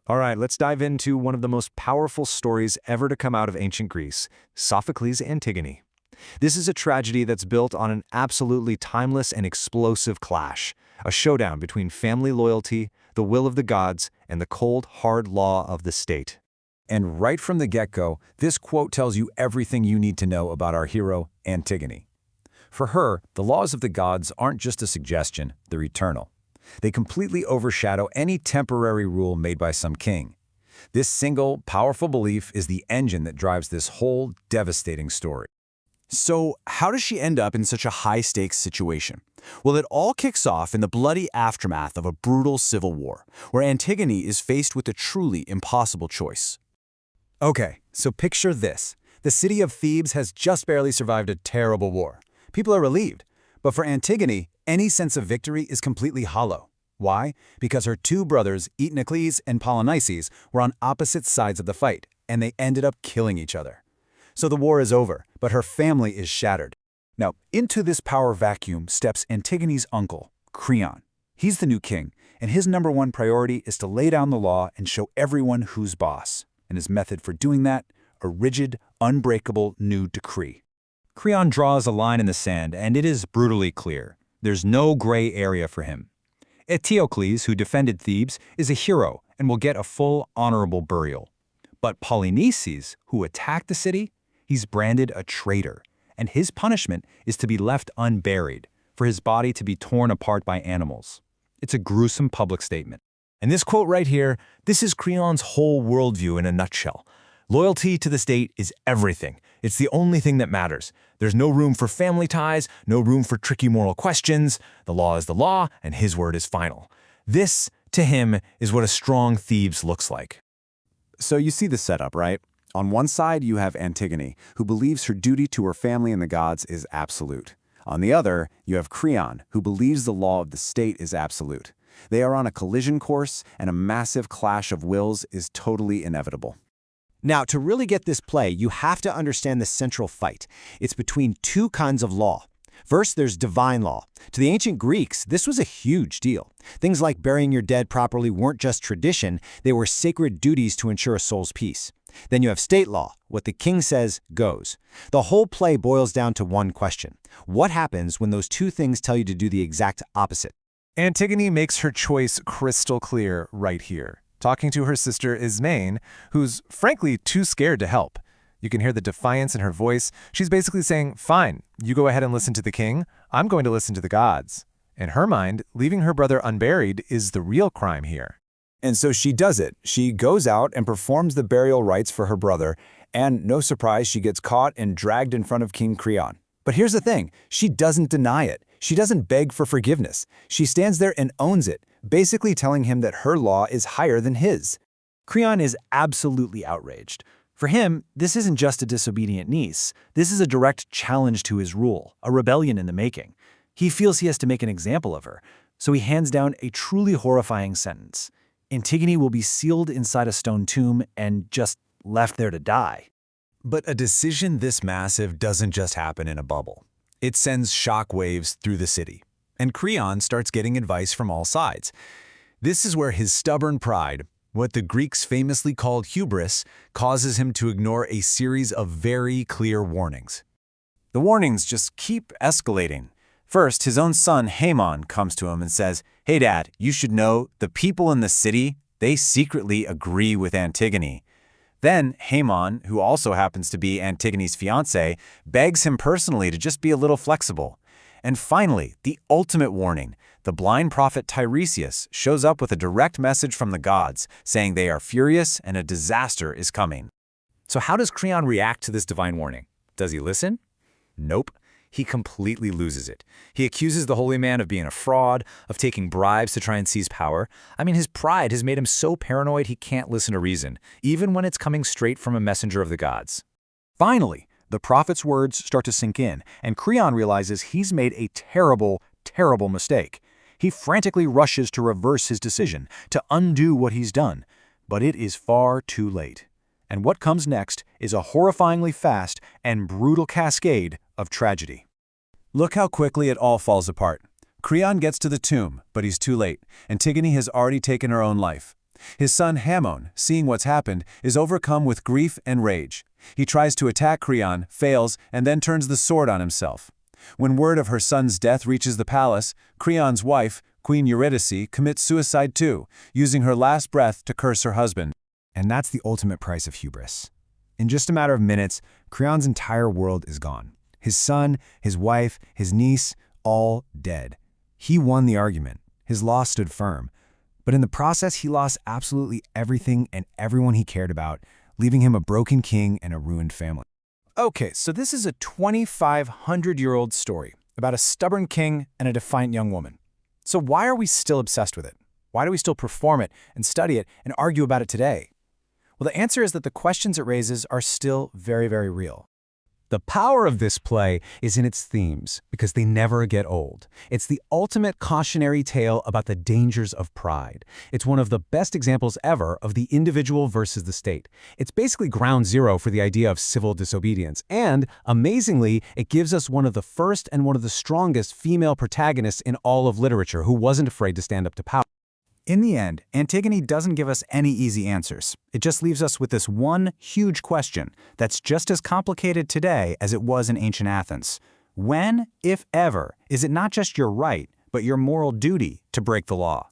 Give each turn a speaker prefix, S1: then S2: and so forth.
S1: All right, let's dive into one of the most powerful stories ever to come out of ancient Greece, Sophocles' Antigone. This is a tragedy that's built on an absolutely timeless and explosive clash, a showdown between family loyalty, the will of the gods, and the cold, hard law of the state.
S2: And right from the get-go, this quote tells you everything you need to know about our hero, Antigone. For her, the laws of the gods aren't just a suggestion, they're eternal. They completely overshadow any temporary rule made by some king. This single, powerful belief is the engine that drives this whole devastating story.
S3: So how does she end up in such a high-stakes situation? Well, it all kicks off in the bloody aftermath of a brutal civil war, where Antigone is faced with a truly impossible choice.
S4: Okay, so picture this. The city of Thebes has just barely survived a terrible war. People are relieved. But for Antigone, any sense of victory is completely hollow. Why? Because her two brothers, Inaccuracies and Polynices, were on opposite sides of the fight, and they ended up killing each other. So the war is over, but her family is shattered. Now, into this power vacuum steps Antigone's uncle, Creon. He's the new king, and his #1 priority is to lay down the law and show everyone who's boss. And his method for doing that? A rigid, unbreakable new decree.
S5: Creon draws a line in the sand, and it is brutally clear. There's no gray area for him. Eteocles, who defended Thebes, is a hero and will get a full, honorable burial. But Polynices, who attacked the city, he's branded a traitor, and his punishment is to be left unburied, for his body to be torn apart by animals. It's a gruesome public statement.
S1: And this quote right here, this is Creon's whole worldview in a nutshell. Loyalty to the state is everything. It's the only thing that matters. There's no room for family ties, no room for tricky moral questions. The law is the law, and his word is final. This, to him, is what a strong Thebes looks like.
S3: So you see the setup, right? On one side, you have Antigone, who believes her duty to her family and the gods is absolute. On the other, you have Creon, who believes the law of the state is absolute. They are on a collision course, and a massive clash of wills is totally inevitable.
S6: Now, to really get this play, you have to understand the central fight. It's between two kinds of law. First, there's divine law. To the ancient Greeks, this was a huge deal. Things like burying your dead properly weren't just tradition, they were sacred duties to ensure a soul's peace. Then you have state law. What the king says goes. The whole play boils down to one question. What happens when those two things tell you to do the exact opposite?
S1: Antigone makes her choice crystal clear right here, talking to her sister Ismene, who's frankly too scared to help. You can hear the defiance in her voice. She's basically saying, fine, you go ahead and listen to the king. I'm going to listen to the gods. In her mind, leaving her brother unburied is the real crime here.
S2: And so she does it. She goes out and performs the burial rites for her brother, and no surprise, she gets caught and dragged in front of King Creon. But here's the thing, she doesn't deny it. She doesn't beg for forgiveness. She stands there and owns it, basically telling him that her law is higher than his.
S4: Creon is absolutely outraged. For him, this isn't just a disobedient niece. This is a direct challenge to his rule, a rebellion in the making. He feels he has to make an example of her, so he hands down a truly horrifying sentence. Antigone will be sealed inside a stone tomb and just left there to die.
S2: But a decision this massive doesn't just happen in a bubble. It sends shockwaves through the city, and Creon starts getting advice from all sides. This is where his stubborn pride, what the Greeks famously called hubris, causes him to ignore a series of very clear warnings.
S3: The warnings just keep escalating. First, his own son, Haemon, comes to him and says, "Hey Dad, you should know the people in the city, they secretly agree with Antigone." Then Haemon, who also happens to be Antigone's fiancé, begs him personally to just be a little flexible. And finally, the ultimate warning, the blind prophet Tiresias shows up with a direct message from the gods, saying they are furious and a disaster is coming.
S2: So how does Creon react to this divine warning? Does he listen? Nope. He completely loses it. He accuses the holy man of being a fraud, of taking bribes to try and seize power. I mean, his pride has made him so paranoid he can't listen to reason, even when it's coming straight from a messenger of the gods.
S4: Finally, the prophet's words start to sink in, and Creon realizes he's made a terrible, terrible mistake. He frantically rushes to reverse his decision, to undo what he's done. But it is far too late. And what comes next is a horrifyingly fast and brutal cascade of tragedy. Look how quickly it all falls apart. Creon gets to the tomb, but he's too late. Antigone has already taken her own life.
S3: His son Hammon, seeing what's happened, is overcome with grief and rage. He tries to attack Creon, fails, and then turns the sword on himself. When word of her son's death reaches the palace, Creon's wife, Queen Eurydice, commits suicide too, using her last breath to curse her husband.
S2: And that's the ultimate price of hubris. In just a matter of minutes, Creon's entire world is gone. His son, his wife, his niece, all dead. He won the argument. His law stood firm. But in the process, he lost absolutely everything and everyone he cared about, leaving him a broken king and a ruined family.
S4: Okay, so this is a 2,500-year-old story about a stubborn king and a defiant young woman. So why are we still obsessed with it? Why do we still perform it and study it and argue about it today? Well, the answer is that the questions it raises are still very, very real.
S5: The power of this play is in its themes, because they never get old. It's the ultimate cautionary tale about the dangers of pride. It's one of the best examples ever of the individual versus the state. It's basically ground zero for the idea of civil disobedience. And, amazingly, it gives us one of the first and one of the strongest female protagonists in all of literature who wasn't afraid to stand up to power.
S4: In the end, Antigone doesn't give us any easy answers. It just leaves us with this one huge question that's just as complicated today as it was in ancient Athens. When, if ever, is it not just your right, but your moral duty to break the law?